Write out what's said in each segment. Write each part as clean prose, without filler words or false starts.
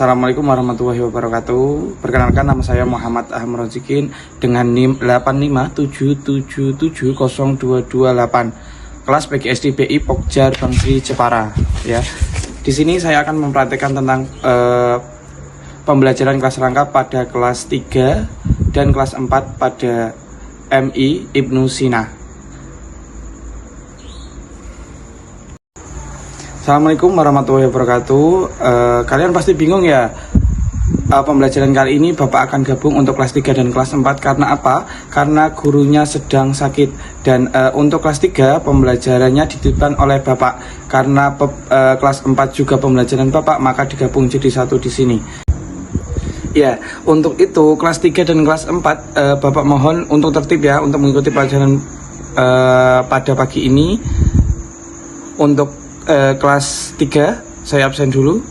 Assalamualaikum warahmatullahi wabarakatuh. Perkenalkan, nama saya Muhammad Ahmad Rozikin dengan NIM 857770228. Kelas PGSD BI Pokjar Bangsri Jepara. Ya. Di sini saya akan mempraktikkan tentang pembelajaran kelas rangka pada kelas 3 dan kelas 4 pada MI Ibnu Sina. Assalamualaikum warahmatullahi wabarakatuh. Kalian pasti bingung ya, pembelajaran kali ini Bapak akan gabung untuk kelas 3 dan kelas 4 karena apa? Karena gurunya sedang sakit. Dan untuk kelas 3 pembelajarannya dititipkan oleh Bapak. Karena kelas 4 juga pembelajaran Bapak, maka digabung jadi satu di sini. Ya, untuk itu kelas 3 dan kelas 4 Bapak mohon untuk tertib ya, untuk mengikuti pelajaran pada pagi ini. Untuk kelas 3 saya absen dulu.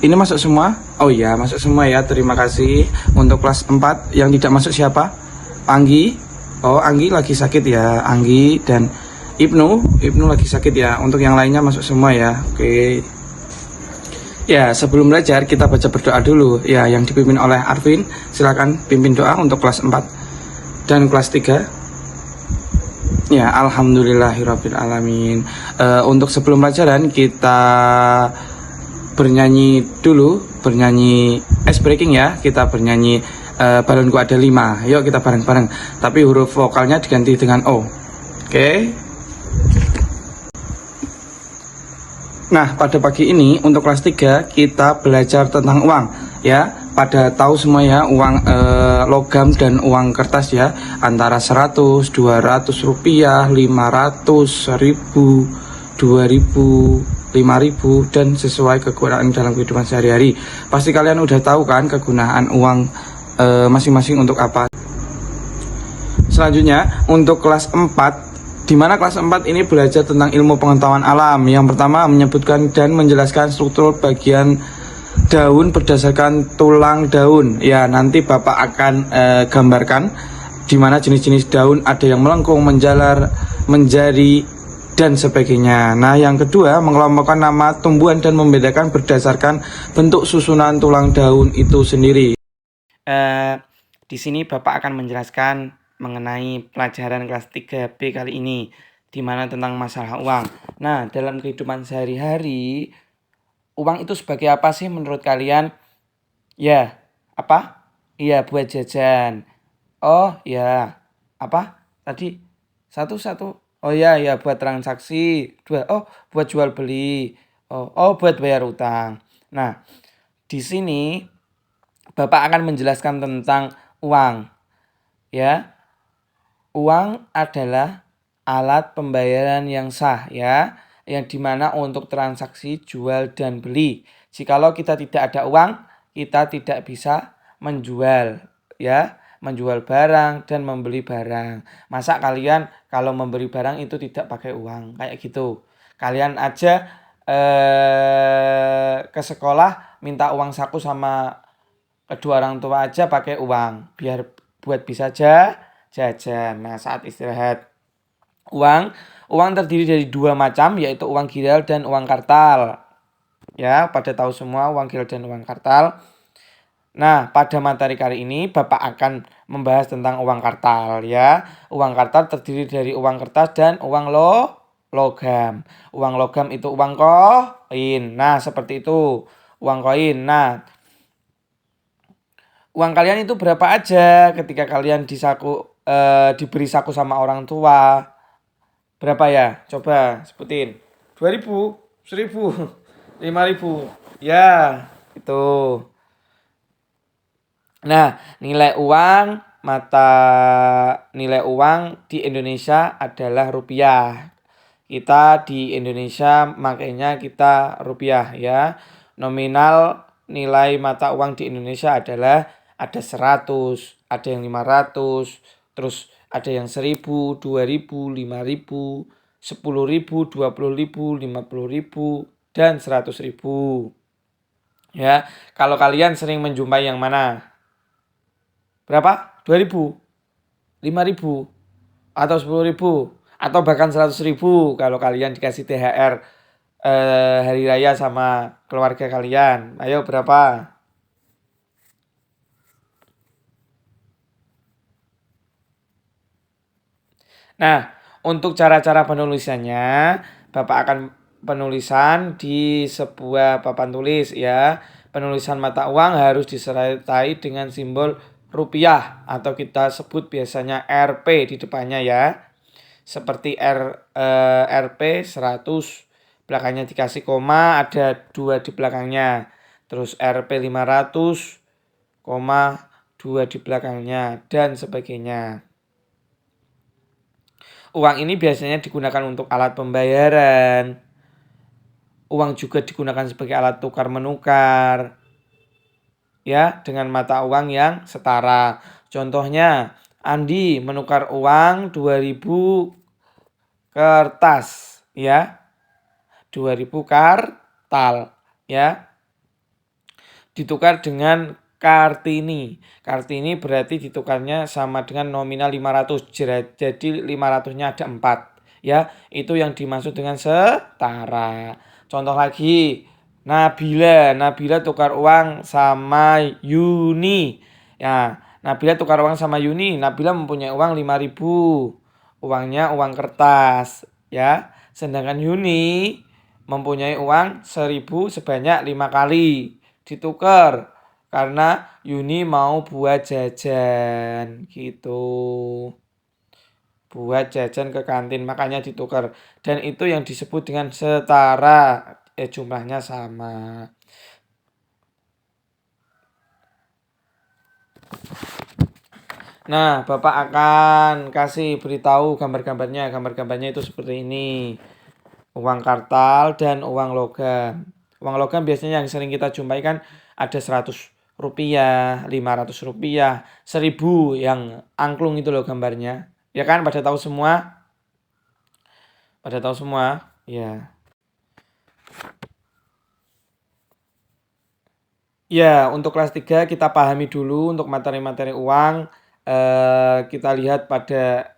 Ini masuk semua? Oh iya, masuk semua ya, terima kasih. Untuk kelas 4 yang tidak masuk siapa? Anggi. Oh, Anggi lagi sakit ya. Anggi dan Ibnu lagi sakit ya. Untuk yang lainnya masuk semua ya. Oke. Ya, sebelum belajar kita baca berdoa dulu ya, yang dipimpin oleh Arvin. Silakan pimpin doa untuk kelas 4 dan kelas 3. Ya, alhamdulillahirabbil alamin. Untuk sebelum pelajaran kita bernyanyi dulu, bernyanyi ice breaking ya. Kita bernyanyi balonku ada 5. Yuk kita bareng-bareng. Tapi huruf vokalnya diganti dengan O. Oke. Nah, pada pagi ini untuk kelas 3 kita belajar tentang uang ya. Pada tahu semua ya, uang logam dan uang kertas ya, antara 100, 200 rupiah, 500, 1000, 2000, 5000 dan sesuai kegunaan dalam kehidupan sehari-hari. Pasti kalian udah tahu kan kegunaan uang masing-masing untuk apa. Selanjutnya untuk kelas 4, di mana kelas 4 ini belajar tentang ilmu pengetahuan alam. Yang pertama menyebutkan dan menjelaskan struktur bagian daun berdasarkan tulang daun. Ya, nanti Bapak akan gambarkan di mana jenis-jenis daun, ada yang melengkung, menjalar, menjari dan sebagainya. Nah, yang kedua mengelompokkan nama tumbuhan dan membedakan berdasarkan bentuk susunan tulang daun itu sendiri. Di sini Bapak akan menjelaskan mengenai pelajaran kelas 3B kali ini, di mana tentang masalah uang. Nah, dalam kehidupan sehari-hari, uang itu sebagai apa sih menurut kalian? Ya, apa? Iya, buat jajan. Oh, ya. Apa? Tadi satu. Oh ya, ya buat transaksi. 2. Oh, buat jual beli. Oh, buat bayar utang. Nah, di sini Bapak akan menjelaskan tentang uang. Ya. Uang adalah alat pembayaran yang sah ya, yang dimana untuk transaksi jual dan beli. Jikalau kita tidak ada uang, kita tidak bisa menjual ya, menjual barang dan membeli barang. Masa kalian kalau membeli barang itu tidak pakai uang kayak gitu? Kalian aja ke sekolah minta uang saku sama kedua orang tua aja pakai uang biar buat bisa jajan. Nah, saat istirahat. Uang terdiri dari 2 macam, yaitu uang giral dan uang kartal. Ya, pada tahu semua uang giral dan uang kartal. Nah, pada materi kali ini Bapak akan membahas tentang uang kartal ya. Uang kartal terdiri dari uang kertas dan uang logam. Uang logam itu uang koin. Nah, seperti itu. Uang koin. Nah, uang kalian itu berapa aja ketika kalian diberi saku sama orang tua? Berapa ya? Coba sebutin. 2000, 1000, 5000. Ya, itu. Nah, nilai uang di Indonesia adalah rupiah. Kita di Indonesia makanya kita rupiah ya. Nominal nilai mata uang di Indonesia adalah ada 100, ada yang 500, terus ada yang 1000, 2000, 5000, 10.000, 20.000, 50.000 dan 100.000. Ya, kalau kalian sering menjumpai yang mana? Berapa? 2000, 5000, atau 10.000, atau bahkan 100.000 kalau kalian dikasih THR hari raya sama keluarga kalian? Ayo berapa? Nah, untuk cara-cara penulisannya, Bapak akan penulisan di sebuah papan tulis ya. Penulisan mata uang harus disertai dengan simbol rupiah atau kita sebut biasanya Rp di depannya ya. Seperti Rp 100, belakangnya dikasih koma, ada 2 di belakangnya. Terus Rp 500, koma 2 di belakangnya dan sebagainya. Uang ini biasanya digunakan untuk alat pembayaran. Uang juga digunakan sebagai alat tukar menukar. Ya, dengan mata uang yang setara. Contohnya, Andi menukar uang 2000 kertas, ya. 2000 kartal, ya. Ditukar dengan Kartini. Kartini berarti ditukarnya sama dengan nominal 500. Jadi 500-nya ada 4. Ya, itu yang dimaksud dengan setara. Contoh lagi, Nabila tukar uang sama Yuni. Ya, Nabila tukar uang sama Yuni. Nabila mempunyai uang 5.000. Uangnya uang kertas, ya. Sedangkan Yuni mempunyai uang 1.000 sebanyak 5 kali. Ditukar karena Yuni mau buat jajan gitu, buat jajan ke kantin, makanya ditukar. Dan itu yang disebut dengan setara, jumlahnya sama. Nah, Bapak akan kasih beritahu gambar-gambarnya. Gambar-gambarnya itu seperti ini. Uang kartal dan uang logam. Uang logam biasanya yang sering kita jumpai kan ada 100 rupiah, 500 rupiah, 1000 yang angklung itu loh gambarnya. Ya kan, pada tahu semua? Pada tahu semua? Ya. Ya, untuk kelas 3 kita pahami dulu untuk materi-materi uang. Kita lihat pada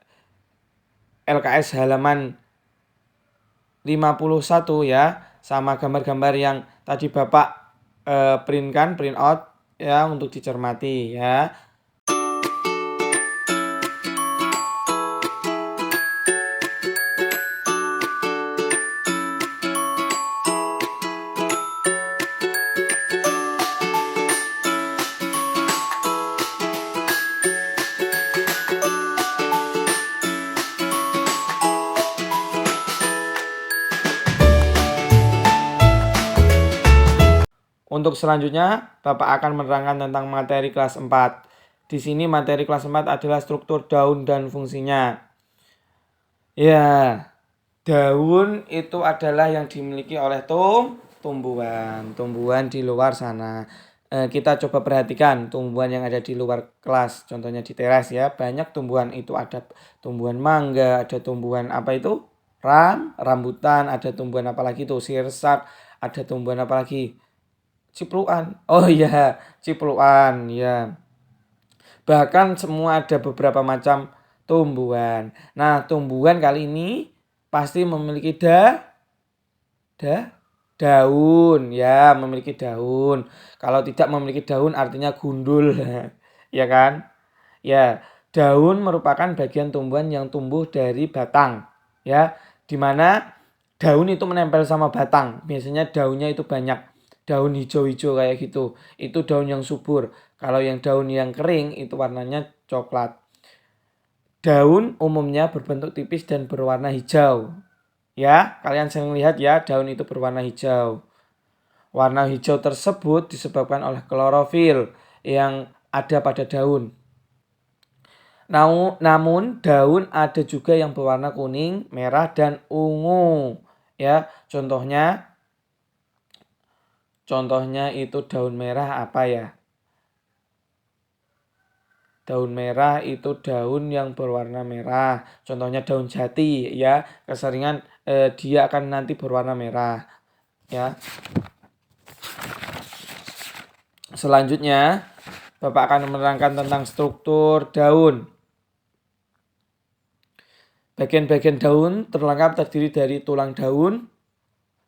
LKS halaman 51 ya, sama gambar-gambar yang tadi Bapak print out ya untuk dicermati ya. Untuk selanjutnya, Bapak akan menerangkan tentang materi kelas 4. Di sini materi kelas 4 adalah struktur daun dan fungsinya. Ya, daun itu adalah yang dimiliki oleh tumbuhan di luar sana. Kita coba perhatikan tumbuhan yang ada di luar kelas, contohnya di teras ya. Banyak tumbuhan itu, ada tumbuhan mangga, ada tumbuhan apa itu? Rambutan, ada tumbuhan apa lagi tuh? Sirsak, ada tumbuhan apa lagi? Cipluan. Oh iya, cipluan ya. Bahkan semua ada beberapa macam tumbuhan. Nah, tumbuhan kali ini pasti memiliki daun ya, memiliki daun. Kalau tidak memiliki daun artinya gundul. Ya kan? Ya, daun merupakan bagian tumbuhan yang tumbuh dari batang ya, dimana daun itu menempel sama batang. Biasanya daunnya itu banyak, daun hijau-hijau kayak gitu. Itu daun yang subur. Kalau yang daun yang kering itu warnanya coklat. Daun umumnya berbentuk tipis dan berwarna hijau. Ya, kalian sering lihat ya, daun itu berwarna hijau. Warna hijau tersebut disebabkan oleh klorofil yang ada pada daun. Namun daun ada juga yang berwarna kuning, merah, dan ungu. Ya, contohnya itu daun merah apa ya? Daun merah itu daun yang berwarna merah. Contohnya daun jati ya. Keseringan dia akan nanti berwarna merah. Ya. Selanjutnya, Bapak akan menerangkan tentang struktur daun. Bagian-bagian daun terlengkap terdiri dari tulang daun,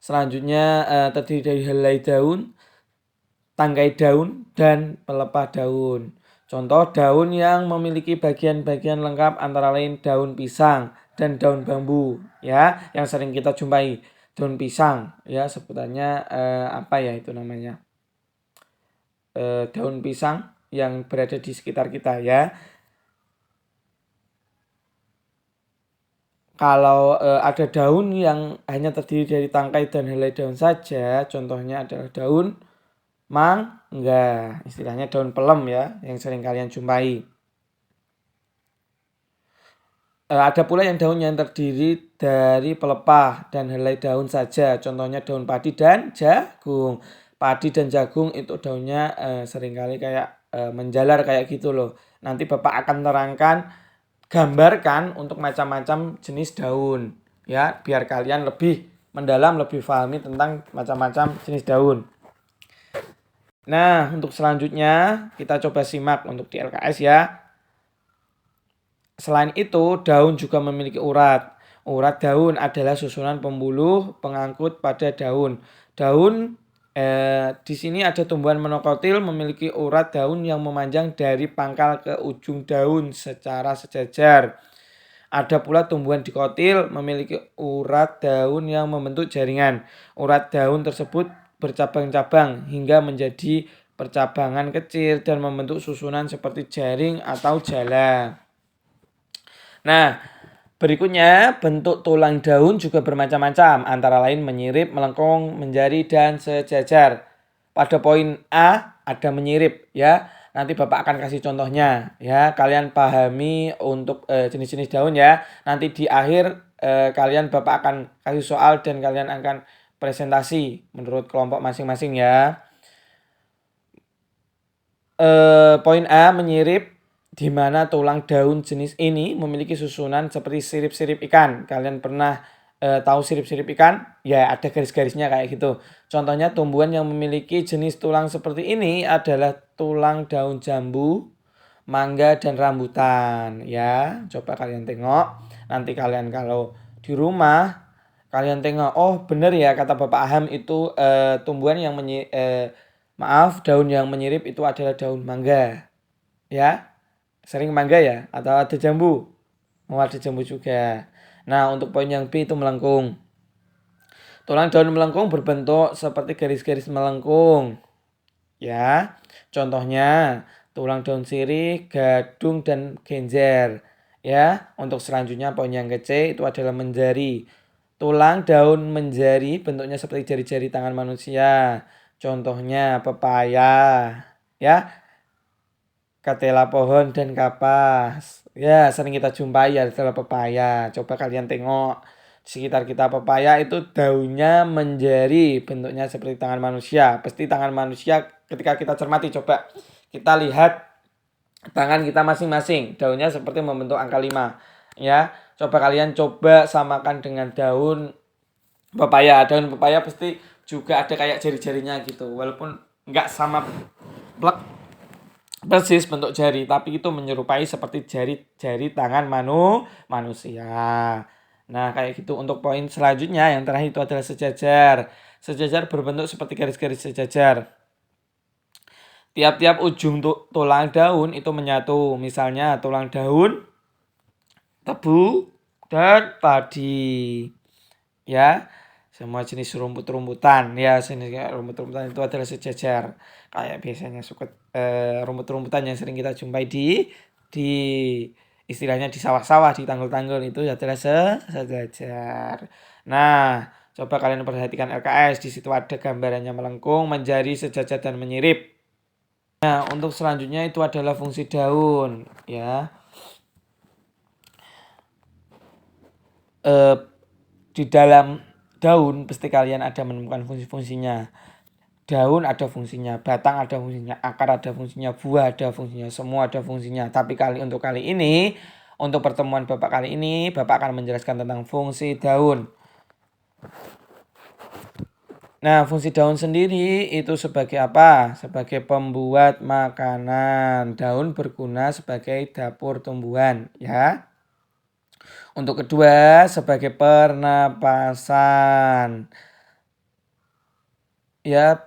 Selanjutnya terdiri dari helai daun, tangkai daun, dan pelepah daun. Contoh daun yang memiliki bagian-bagian lengkap antara lain daun pisang dan daun bambu, ya, yang sering kita jumpai. Daun pisang, ya, sebutannya apa ya itu namanya? Daun pisang yang berada di sekitar kita, ya. Kalau ada daun yang hanya terdiri dari tangkai dan helai daun saja, contohnya adalah daun mangga, istilahnya daun pelem, ya, yang sering kalian jumpai. Ada pula yang daunnya yang terdiri dari pelepah dan helai daun saja, contohnya daun padi dan jagung. Padi dan jagung itu daunnya seringkali kayak menjalar kayak gitu loh. Nanti Bapak akan terangkan, gambarkan untuk macam-macam jenis daun, ya, biar kalian lebih mendalam, lebih pahami tentang macam-macam jenis daun. Nah, untuk selanjutnya kita coba simak untuk di LKS, ya. Selain itu, daun juga memiliki urat. Urat daun adalah susunan pembuluh pengangkut pada daun. Daun di sini ada tumbuhan monokotil memiliki urat daun yang memanjang dari pangkal ke ujung daun secara sejajar. Ada pula tumbuhan dikotil memiliki urat daun yang membentuk jaringan. Urat daun tersebut bercabang-cabang hingga menjadi percabangan kecil dan membentuk susunan seperti jaring atau jala. Nah, berikutnya bentuk tulang daun juga bermacam-macam, antara lain menyirip, melengkung, menjari, dan sejajar. Pada poin A ada menyirip, ya. Nanti Bapak akan kasih contohnya, ya. Kalian pahami untuk jenis-jenis daun, ya. Nanti di akhir kalian Bapak akan kasih soal dan kalian akan presentasi menurut kelompok masing-masing, ya. Poin A menyirip, di mana tulang daun jenis ini memiliki susunan seperti sirip-sirip ikan. Kalian pernah tahu sirip-sirip ikan? Ya, ada garis-garisnya kayak gitu. Contohnya tumbuhan yang memiliki jenis tulang seperti ini adalah tulang daun jambu, mangga, dan rambutan. Ya, coba kalian tengok. Nanti kalian kalau di rumah kalian tengok, oh bener ya kata Bapak Aham itu tumbuhan yang daun yang menyirip itu adalah daun mangga. Ya, sering mangga ya, atau ada jambu? Oh, ada jambu juga. Nah, untuk poin yang B itu melengkung. Tulang daun melengkung berbentuk seperti garis-garis melengkung. Ya, contohnya tulang daun sirih, gadung, dan genjer. Ya, untuk selanjutnya poin yang C itu adalah menjari. Tulang daun menjari bentuknya seperti jari-jari tangan manusia. Contohnya pepaya. Ya, ketela pohon dan kapas. Ya, sering kita jumpai adalah pepaya. Coba kalian tengok di sekitar kita pepaya itu daunnya menjari, bentuknya seperti tangan manusia. Pasti tangan manusia ketika kita cermati, coba kita lihat tangan kita masing-masing. Daunnya seperti membentuk angka 5. Ya, coba kalian coba samakan dengan daun pepaya. Daun pepaya pasti juga ada kayak jari-jarinya gitu. Walaupun nggak sama plek persis bentuk jari, tapi itu menyerupai seperti jari-jari tangan manusia. Nah, kayak gitu. Untuk poin selanjutnya yang terakhir itu adalah sejajar. Sejajar berbentuk seperti garis-garis sejajar. Tiap-tiap ujung tulang daun itu menyatu. Misalnya tulang daun, tebu, dan padi. Ya, semua jenis rumput-rumputan, ya, jenis rumput-rumputan itu adalah sejajar. Kayak biasanya rumput-rumputan yang sering kita jumpai di istilahnya di sawah-sawah, di tanggul-tanggul itu adalah sejajar. Nah, coba kalian perhatikan LKS, di situ ada gambarannya melengkung, menjari, sejajar, dan menyirip. Nah, untuk selanjutnya itu adalah fungsi daun, ya. Di dalam daun pasti kalian ada menemukan fungsi-fungsinya. Daun ada fungsinya, batang ada fungsinya, akar ada fungsinya, buah ada fungsinya, semua ada fungsinya. Tapi untuk kali ini, untuk pertemuan Bapak kali ini, Bapak akan menjelaskan tentang fungsi daun. Nah, fungsi daun sendiri itu sebagai apa? Sebagai pembuat makanan. Daun berguna sebagai dapur tumbuhan, ya. Untuk kedua, sebagai pernapasan. ya,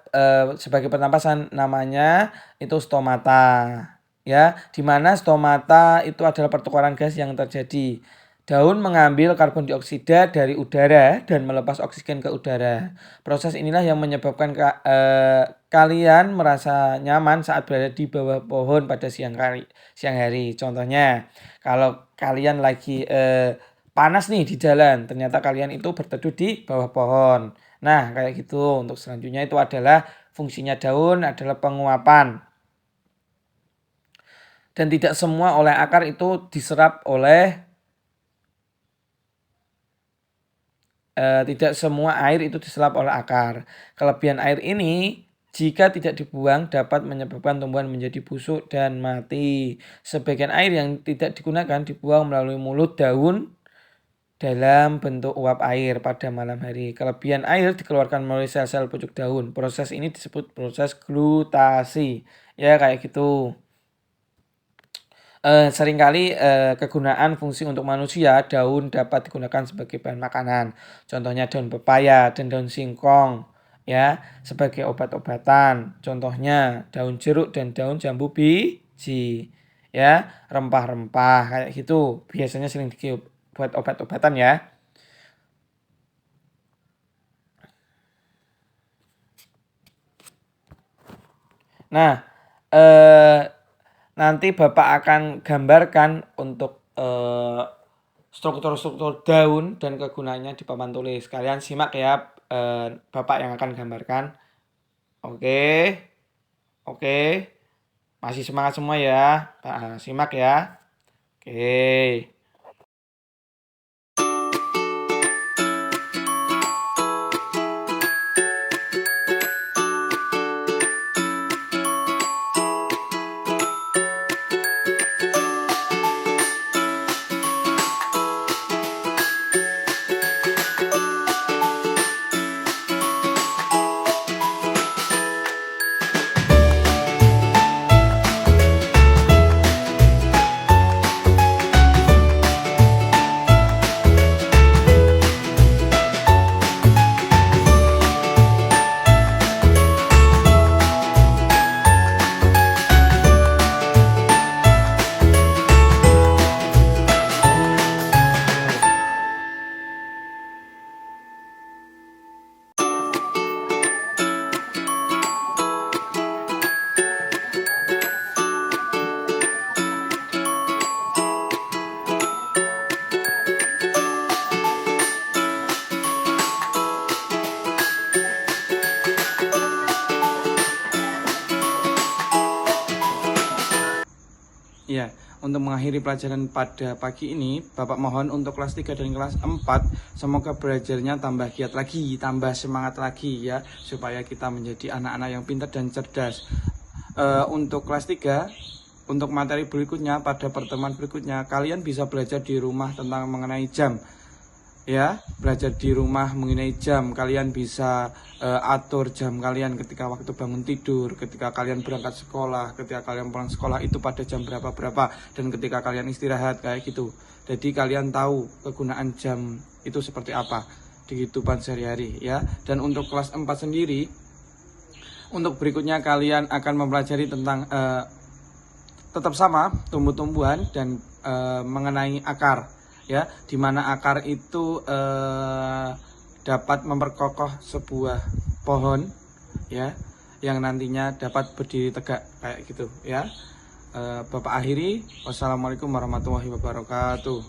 sebagai pernapasan namanya itu stomata. Ya, di mana stomata itu adalah pertukaran gas yang terjadi. Daun mengambil karbon dioksida dari udara dan melepas oksigen ke udara. Proses inilah yang menyebabkan kalian merasa nyaman saat berada di bawah pohon pada siang hari. Contohnya, kalau kalian lagi panas nih di jalan, ternyata kalian itu berteduh di bawah pohon. Nah, kayak gitu. Untuk selanjutnya itu adalah fungsinya daun adalah penguapan. Dan tidak semua oleh akar itu diserap oleh tidak semua air itu diserap oleh akar. Kelebihan air ini jika tidak dibuang dapat menyebabkan tumbuhan menjadi busuk dan mati. Sebagian air yang tidak digunakan dibuang melalui mulut daun dalam bentuk uap air pada malam hari. Kelebihan air dikeluarkan melalui sel-sel pucuk daun. Proses ini disebut proses glutasi. Ya, kayak gitu. Seringkali kegunaan fungsi untuk manusia, daun dapat digunakan sebagai bahan makanan. Contohnya daun pepaya dan daun singkong, ya, sebagai obat-obatan. Contohnya daun jeruk dan daun jambu biji, ya, rempah-rempah kayak gitu. Biasanya sering buat obat-obatan ya. Nah, nanti Bapak akan gambarkan untuk struktur-struktur daun dan kegunaannya di papan tulis. Kalian simak ya, Bapak yang akan gambarkan. Oke, oke, masih semangat semua ya. Nah, simak ya. Oke. Ya, untuk mengakhiri pelajaran pada pagi ini, Bapak mohon untuk kelas 3 dan kelas 4, semoga belajarnya tambah giat lagi, tambah semangat lagi ya, supaya kita menjadi anak-anak yang pintar dan cerdas. Untuk kelas 3, untuk materi berikutnya, pada pertemuan berikutnya, kalian bisa belajar di rumah tentang mengenai jam. Ya, belajar di rumah mengenai jam. Kalian bisa atur jam kalian ketika waktu bangun tidur, ketika kalian berangkat sekolah, ketika kalian pulang sekolah itu pada jam berapa, dan ketika kalian istirahat kayak gitu. Jadi kalian tahu kegunaan jam itu seperti apa di kehidupan sehari-hari ya. Dan untuk kelas 4 sendiri, untuk berikutnya kalian akan mempelajari tentang tetap sama tumbuh-tumbuhan dan mengenai akar. Ya, di mana akar itu dapat memperkokoh sebuah pohon ya, yang nantinya dapat berdiri tegak kayak gitu ya. Bapak akhiri, wassalamualaikum warahmatullahi wabarakatuh.